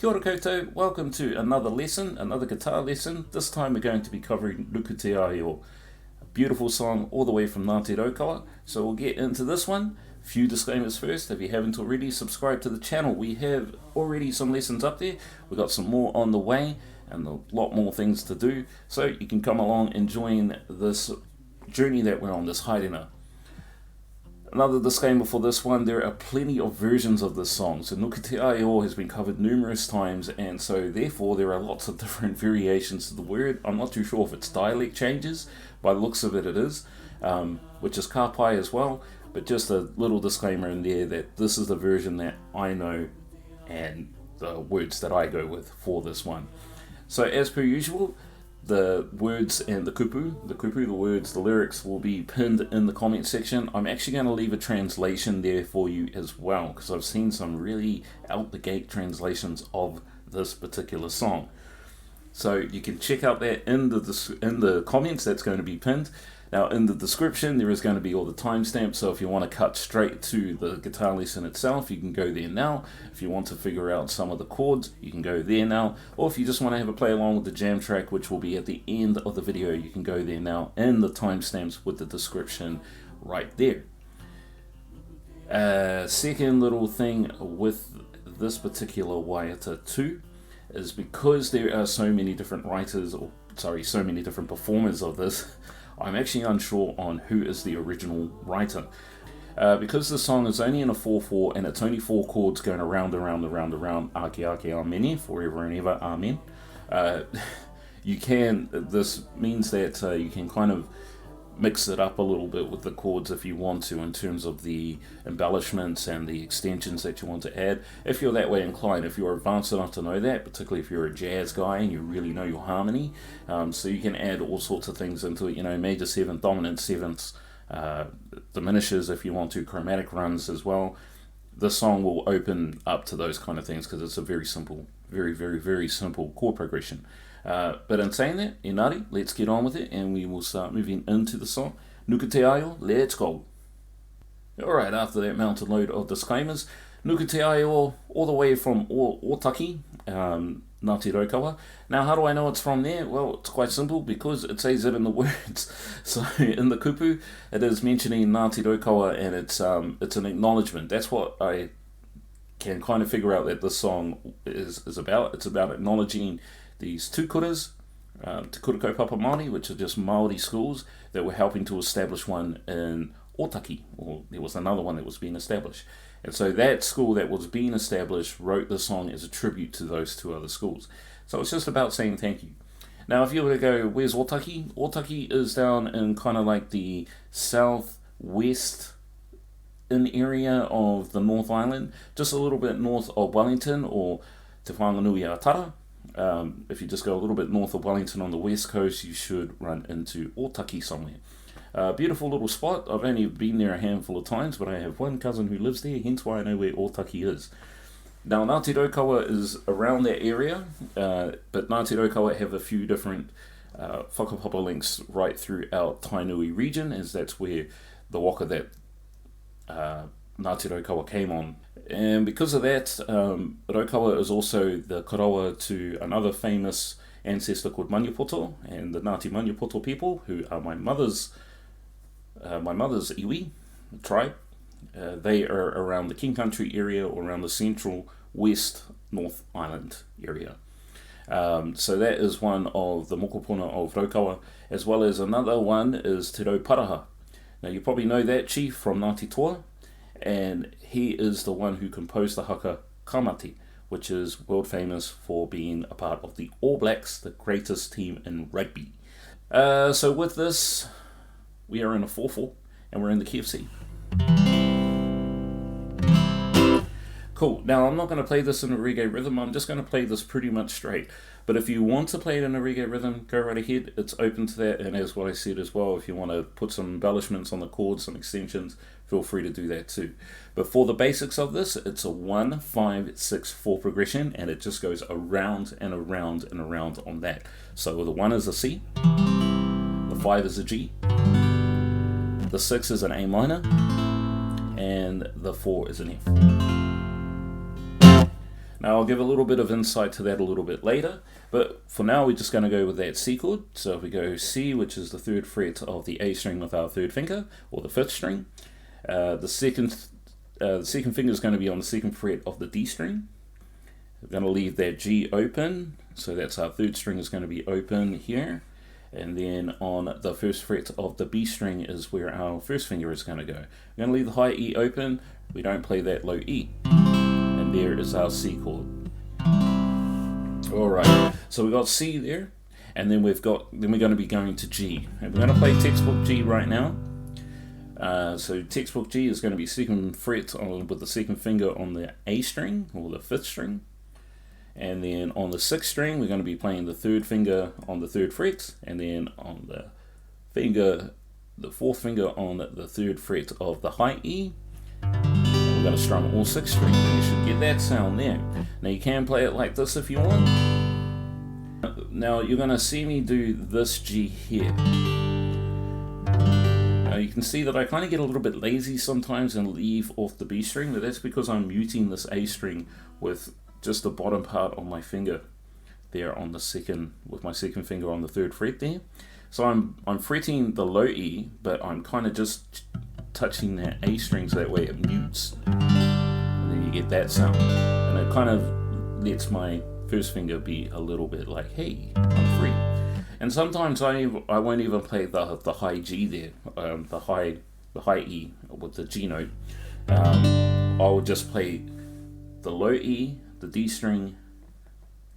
Kia ora koutou, welcome to another lesson, another guitar lesson. This time we're going to be covering Nuku Te Āio, a beautiful song all the way from Ngāti Raukawa. So we'll get into this one. Few disclaimers first. If you haven't already, subscribe to the channel. We have already some lessons up there. We've got some more on the way and a lot more things to do. So you can come along and join this journey that we're on, this haere. Another disclaimer for this one, there are plenty of versions of this song. So Nuku Te Āio has been covered numerous times, and so therefore there are lots of different variations to the word. I'm not too sure if it's dialect changes. By the looks of it, it is, which is ka pai as well. But just a little disclaimer in there that this is the version that I know and the words that I go with for this one. So as per usual, the words and the kupu, the words, the lyrics will be pinned in the comment section. I'm actually going to leave a translation there for you as well, because I've seen some really out the gate translations of this particular song. So you can check out that in the comments. That's going to be pinned. Now in the description there is going to be all the timestamps, so if you want to cut straight to the guitar lesson itself, you can go there now. If you want to figure out some of the chords, you can go there now. Or if you just want to have a play along with the jam track, which will be at the end of the video, you can go there now in the timestamps with the description right there. Second little thing with this particular Waiata 2 is because there are so many different so many different performers of this, I'm actually unsure on who is the original writer. Because the song is only in a 4/4 and it's only 4 chords going around, ake ake amene, forever and ever, amen. This means that you can kind of mix it up a little bit with the chords if you want to, in terms of the embellishments and the extensions that you want to add, if you're that way inclined, if you're advanced enough to know that, particularly if you're a jazz guy and you really know your harmony. So you can add all sorts of things into it, major 7th, dominant 7ths, diminishes if you want to, chromatic runs as well. This song will open up to those kind of things because it's a very simple, very simple chord progression. But in saying that, Inari, let's get on with it and we will start moving into the song. Nuku Te Āio, let's go. Alright, after that mounted load of disclaimers, Nuku Te Āio all the way from Ōtaki, Ngāti Raukawa. Now how do I know it's from there? Well, it's quite simple because it says it in the words. So in the kupu, it is mentioning Ngāti Raukawa and it's an acknowledgement. That's what I can kind of figure out that this song is about. It's about acknowledging these two kuras, Te Kura Kaupapa Māori, which are just Māori schools that were helping to establish one in Ōtaki, or there was another one that was being established. And so that school that was being established wrote the song as a tribute to those two other schools. So it's just about saying thank you. Now if you were to go, where's Ōtaki? Ōtaki is down in kind of like the southwest area of the North Island, just a little bit north of Wellington or Te Whanganui-a-Tara. If you just go a little bit north of Wellington on the west coast, you should run into Ōtaki somewhere. Beautiful little spot. I've only been there a handful of times, but I have one cousin who lives there, hence why I know where Ōtaki is. Now Ngāti Raukawa is around that area, but Ngāti Raukawa have a few different whakapapa links right throughout Tainui region, as that's where the waka that Ngāti Raukawa came on. And because of that, Raukawa is also the karawa to another famous ancestor called Maniapoto, and the Ngāti Maniapoto people, who are my mother's iwi tribe. They are around the King Country area or around the central west North Island area. So that is one of the mokopuna of Raukawa, as well as another one is Te Rauparaha. Now you probably know that chief from Ngāti Toa, and he is the one who composed the haka Kamati, which is world famous for being a part of the All Blacks, the greatest team in rugby. So with this, we are in a 4/4 and we're in the KFC. Cool. Now I'm not going to play this in a reggae rhythm, I'm just going to play this pretty much straight. But if you want to play it in a reggae rhythm, go right ahead, it's open to that. And as what I said as well, if you want to put some embellishments on the chords, some extensions, feel free to do that too. But for the basics of this, it's a 1-5-6-4 progression, and it just goes around and around and around on that. So the 1 is a C, the 5 is a G, the 6 is an A minor, and the 4 is an F. Now I'll give a little bit of insight to that a little bit later, but for now we're just going to go with that C chord. So if we go C, which is the 3rd fret of the A string with our 3rd finger, or the 5th string, the second finger is going to be on the 2nd fret of the D string. We're going to leave that G open, so that's our 3rd string is going to be open here. And then on the 1st fret of the B string is where our 1st finger is going to go. We're going to leave the high E open, we don't play that low E. And there is our C chord. Alright, so we've got C there, and then we're going to be going to G. And we're going to play textbook G right now. So textbook G is going to be 2nd fret with the 2nd finger on the A string, or the 5th string. And then on the 6th string, we're going to be playing the 3rd finger on the 3rd fret, and then on the 4th finger on the 3rd fret of the high E. And we're going to strum all 6 strings, and you should get that sound there. Now you can play it like this if you want. Now you're going to see me do this G here. Now you can see that I kind of get a little bit lazy sometimes and leave off the B string, but that's because I'm muting this A string with just the bottom part of my finger there on the 2nd, with my 2nd finger on the 3rd fret there. So I'm fretting the low E, but I'm kind of just touching that A string so that way it mutes. And then you get that sound. And it kind of lets my 1st finger be a little bit like, hey, I'm free. And sometimes I won't even play the high G there, the high E with the G note. I'll just play the low E, the D string,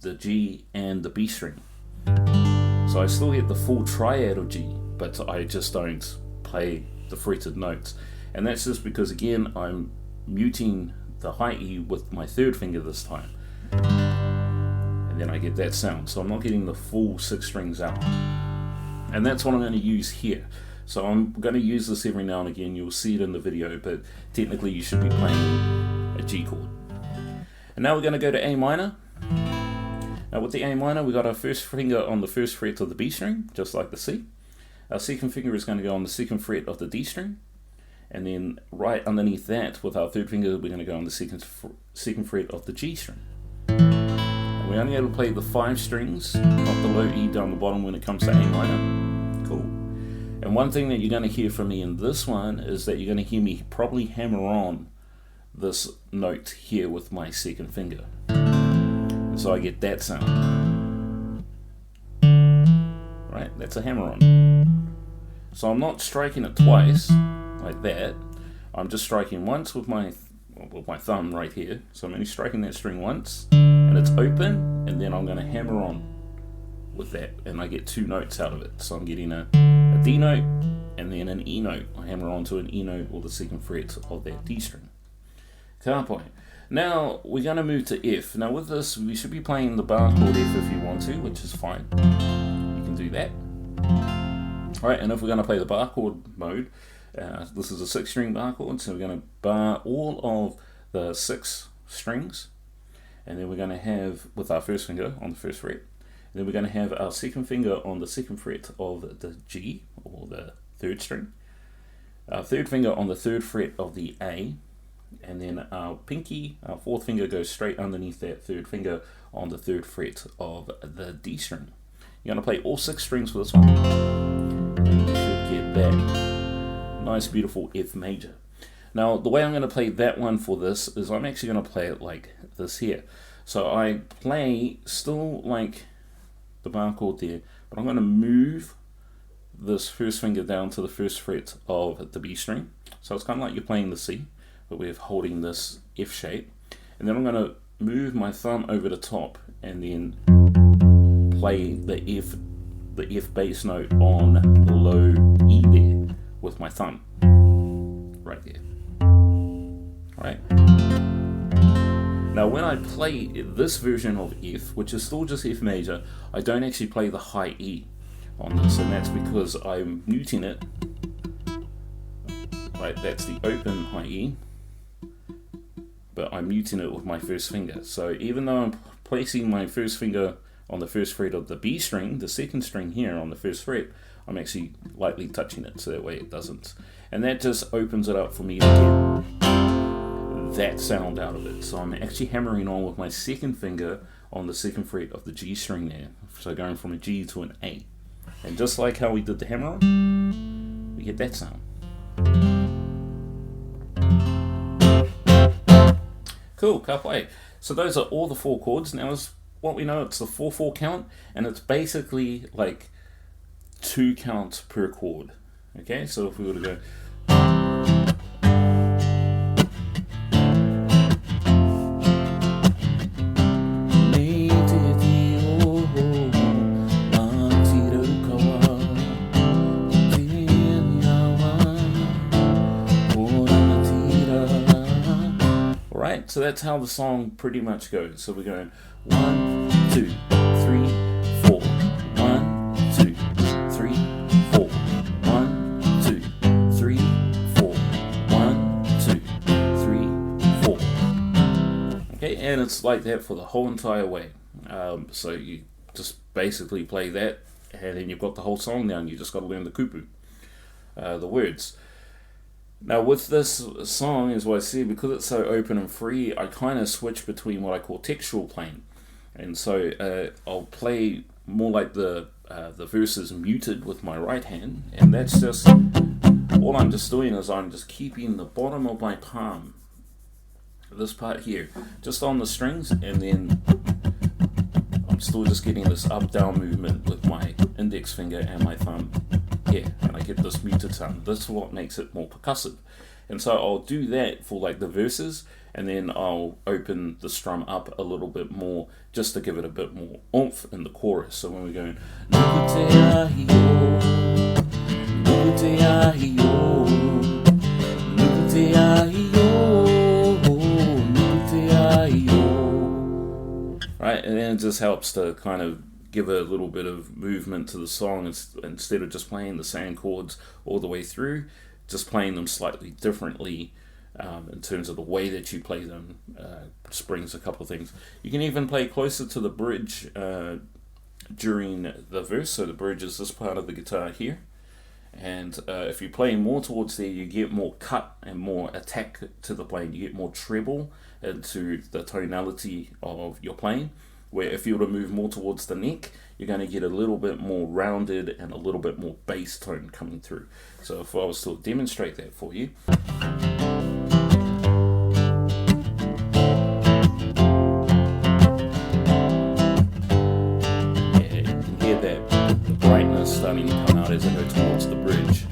the G, and the B string. So I still get the full triad of G, but I just don't play the fretted notes. And that's just because, again, I'm muting the high E with my 3rd finger this time. And then I get that sound. So I'm not getting the full 6 strings out. And that's what I'm going to use here. So I'm going to use this every now and again. You'll see it in the video, but technically you should be playing a G chord. And now we're going to go to A minor. Now with the A minor, we got our 1st finger on the 1st fret of the B string, just like the C. Our 2nd finger is going to go on the 2nd fret of the D string. And then right underneath that, with our 3rd finger, we're going to go on the 2nd fret of the G string. And we're only able to play the 5 strings, not the low E down the bottom when it comes to A minor. Cool. And one thing that you're going to hear from me in this one is that you're going to hear me probably hammer on this note here with my 2nd finger. And so I get that sound. Right, that's a hammer on. So I'm not striking it twice like that. I'm just striking once with my thumb right here. So I'm only striking that string once, and it's open, and then I'm going to hammer on with that, and I get 2 notes out of it. So I'm getting a D note and then an E note. I hammer onto an E note or the 2nd fret of that D string. Point. Now we're going to move to F. Now with this, we should be playing the bar chord F if you want to, which is fine. You can do that. Alright, and if we're going to play the bar chord mode, this is a 6-string bar chord, so we're going to bar all of the 6 strings, and then we're going to have, with our 1st finger on the 1st fret, and then we're going to have our 2nd finger on the 2nd fret of the G, or the 3rd string, our 3rd finger on the 3rd fret of the A, and then our pinky, our 4th finger, goes straight underneath that 3rd finger on the 3rd fret of the D string. You're going to play all 6 strings for this one, and you should get that nice beautiful F major. Now the way I'm going to play that one for this is I'm actually going to play it like this here. So I play still like the bar chord there, but I'm going to move this 1st finger down to the 1st fret of the B string. So it's kind of like you're playing the C, but we're holding this F shape, and then I'm going to move my thumb over the top and then play the F bass note on the low E there with my thumb right there. Right. Now when I play this version of F, which is still just F major, I don't actually play the high E on this, and that's because I'm muting it. Right, that's the open high E, but I'm muting it with my 1st finger. So even though I'm placing my 1st finger on the 1st fret of the B string, the 2nd string here on the 1st fret, I'm actually lightly touching it so that way it doesn't. And that just opens it up for me to get that sound out of it. So I'm actually hammering on with my second finger on the second fret of the G string there. So going from a G to an A. And just like how we did the hammer on, we get that sound. Cool, ka pai. So those are all the 4 chords. Now, as what we know, it's the 4/4 count, and it's basically like 2 counts per chord. Okay, so if we were to go, so that's how the song pretty much goes. So we're going 1, 2, 3, 4. 1, 2, 3, 4. 1, 2, 3, 4. 1, 2, 3, 4. Okay, and it's like that for the whole entire way. So you just basically play that, and then you've got the whole song down. You just got to learn the kupu, the words. Now with this song, as I said, because it's so open and free, I kind of switch between what I call textual playing. And so I'll play more like the verses muted with my right hand, and that's just, all I'm just doing is I'm just keeping the bottom of my palm, this part here, just on the strings, and then I'm still just getting this up-down movement with my index finger and my thumb. Yeah, and I get this muted sound. This is what makes it more percussive. And so I'll do that for like the verses, and then I'll open the strum up a little bit more just to give it a bit more oomph in the chorus. So when we're going Nuku Te Āio, Nuku Te Āio, Nuku Te Āio, Nuku Te Āio. Right, and then it just helps to kind of give a little bit of movement to the song instead of just playing the same chords all the way through, just playing them slightly differently in terms of the way that you play them. Just brings a couple of things. You can even play closer to the bridge during the verse. So the bridge is this part of the guitar here, and if you play more towards there, you get more cut and more attack to the playing. You get more treble into the tonality of your playing, where if you were to move more towards the neck, you're going to get a little bit more rounded and a little bit more bass tone coming through. So if I was to demonstrate that for you. Yeah, you can hear that, the brightness starting to come out as I go towards the bridge.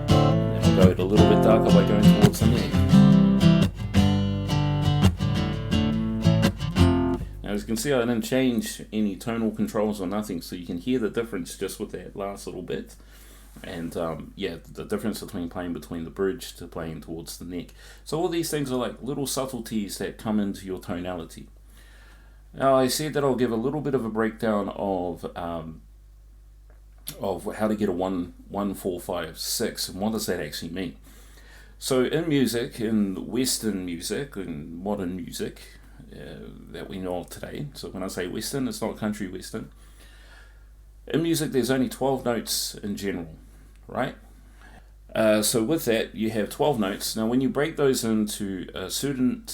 And I'll go a little bit darker by going towards the neck. As you can see, I didn't change any tonal controls or nothing, so you can hear the difference just with that last little bit. And yeah, the difference between playing between the bridge to playing towards the neck. So all these things are like little subtleties that come into your tonality. Now I said that I'll give a little bit of a breakdown of how to get a 1, 1, 4, 5, 6, and what does that actually mean. So in music, in Western music, in modern music, that we know of today. So when I say Western, it's not country Western. In music, there's only 12 notes in general, right? So with that, you have 12 notes. Now when you break those into a certain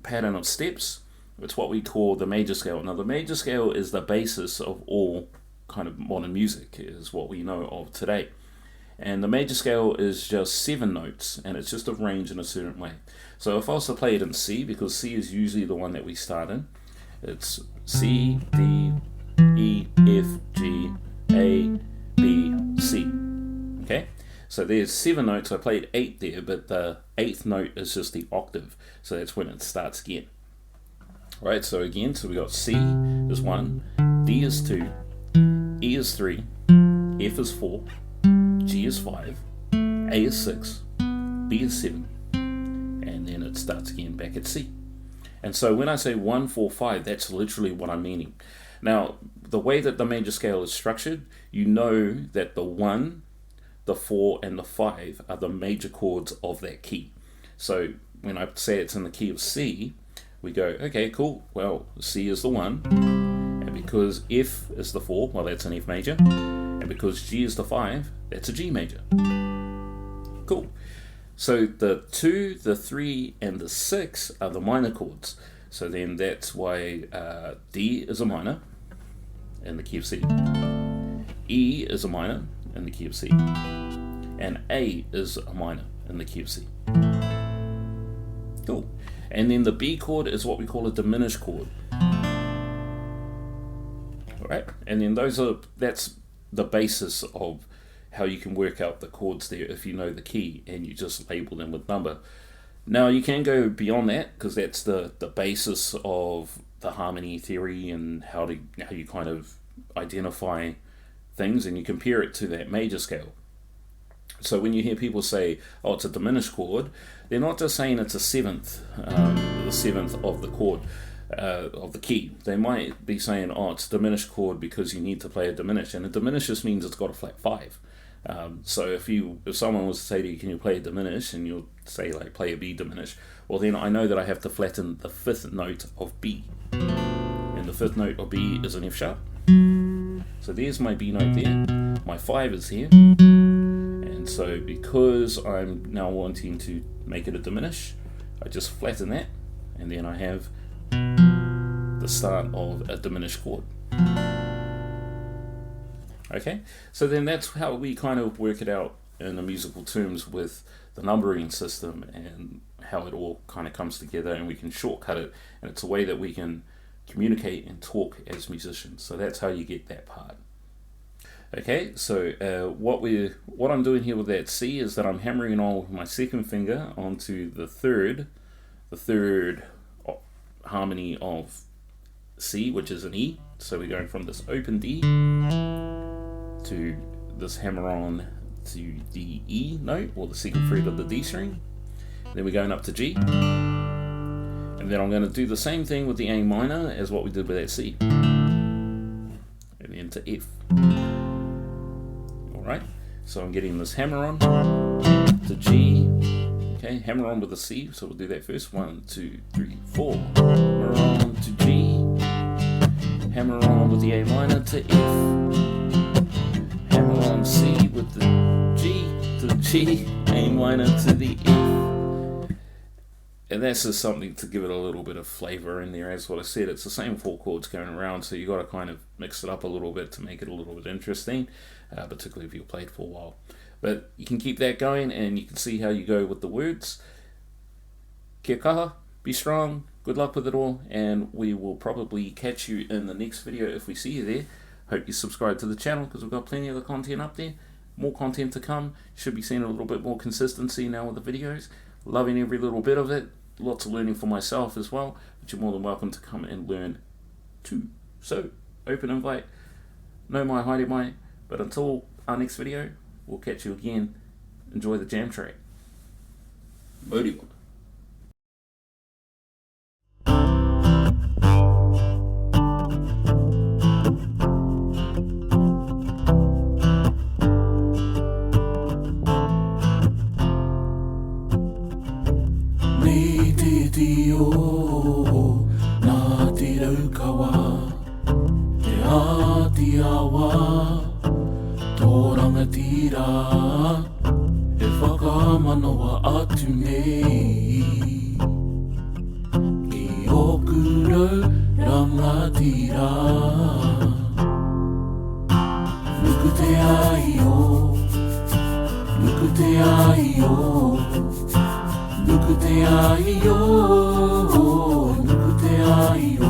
pattern of steps, it's what we call the major scale. Now the major scale is the basis of all kind of modern music, is what we know of today. And the major scale is just 7 notes, and it's just arranged in a certain way. So if I was to play it in C, because C is usually the one that we start in, it's C, D, E, F, G, A, B, C. Okay? So there's 7 notes. I played 8 there, but the 8th note is just the octave. So that's when it starts again. Right, so again, so we got C is 1, D is 2, E is 3, F is 4, G is 5, A is 6, B is 7, and then it starts again back at C. And so when I say 1, 4, 5, that's literally what I'm meaning. Now, the way that the major scale is structured, you know that the 1, the 4, and the 5 are the major chords of that key. So when I say it's in the key of C, we go, okay, cool, well, C is the 1, and because F is the 4, well, that's an F major, and because G is the 5, that's a G major. Cool. So the 2, the 3, and the 6 are the minor chords. So then that's why D is a minor in the key of C. E is a minor in the key of C. And A is a minor in the key of C. Cool. And then the B chord is what we call a diminished chord. Alright? And then that's the basis of how you can work out the chords there if you know the key and you just label them with number. Now you can go beyond that, because that's the basis of the harmony theory and how you kind of identify things, and you compare it to that major scale. So when you hear people say, oh, it's a diminished chord, they're not just saying it's a seventh, the seventh of the chord, of the key. They might be saying, oh, it's a diminished chord because you need to play a diminished, and a diminished just means it's got a flat 5. So if someone was to say to you, can you play a diminished, and you'll say like play a B diminished, well then I know that I have to flatten the 5th note of B, and the 5th note of B is an F sharp. So there's my B note there, my 5 is here, and so because I'm now wanting to make it a diminish, I just flatten that, and then I have the start of a diminished chord. Okay, so then that's how we kind of work it out in the musical terms with the numbering system and how it all kind of comes together, and we can shortcut it, and it's a way that we can communicate and talk as musicians. So that's how you get that part. Okay, so what I'm doing here with that C is that I'm hammering on with my second finger onto the third harmony of C, which is an E. So we're going from this open D to this hammer on to the E note, or the second fret of the D string. Then we're going up to G, and then I'm going to do the same thing with the A minor as what we did with that C, and then to F. Alright, so I'm getting this hammer on to G, okay, hammer on with the C, so we'll do that first. 1, 2, 3, 4. Hammer on to G, hammer on with the A minor to F, hammer on C with the G to the G, A minor to the F. And that's just something to give it a little bit of flavor in there. As what I said, it's the same 4 chords going around, so you got to kind of mix it up a little bit to make it a little bit interesting, particularly if you've played for a while. But you can keep that going, and you can see how you go with the words. Kia kaha, be strong, good luck with it all, and we will probably catch you in the next video if we see you there. Hope you subscribe to the channel, because we've got plenty of the content up there. More content to come. Should be seeing a little bit more consistency now with the videos. Loving every little bit of it. Lots of learning for myself as well, but you're more than welcome to come and learn too. So, open invite. No mai, haere mai. But until our next video, we'll catch you again. Enjoy the jam track. Moriwa. Ngāti te Āio, Ngāti Raukawa, te Ngāti Awa, tō rangatira, e whakamanoa atu nei. Ki oku rau rangatira, Nuku Te Āio, Nuku Te Āio, Nuku Te Āio, Nuku Te Āio,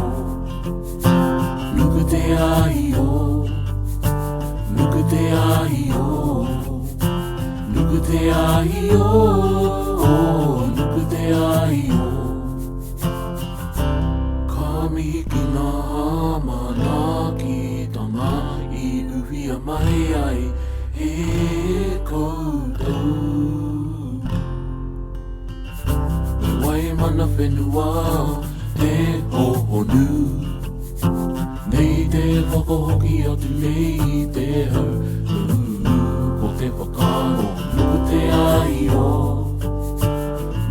Nuku Te Āio, Nuku Te Āio, Nuku Te Āio, Nuku Te Āio. Ka mihi ki ngā hama nā ki tanga I uwhia mai ai he koutou. Wai mana whenua te hohonu, nei te whakahoki atu nei te hau, ko te whakaro. Nuku Te Āio,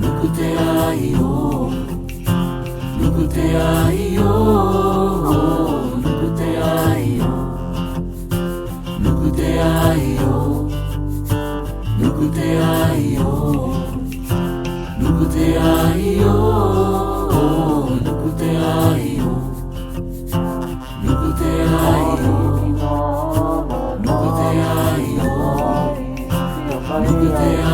Nuku Te Āio, Nuku Te Āio, Nuku Te Āio, Nuku Te Āio, Nuku Te Āio. Te Āio, Nuku Te Āio, Nuku Te Āio, Nuku Te Āio, Nuku Te Āio.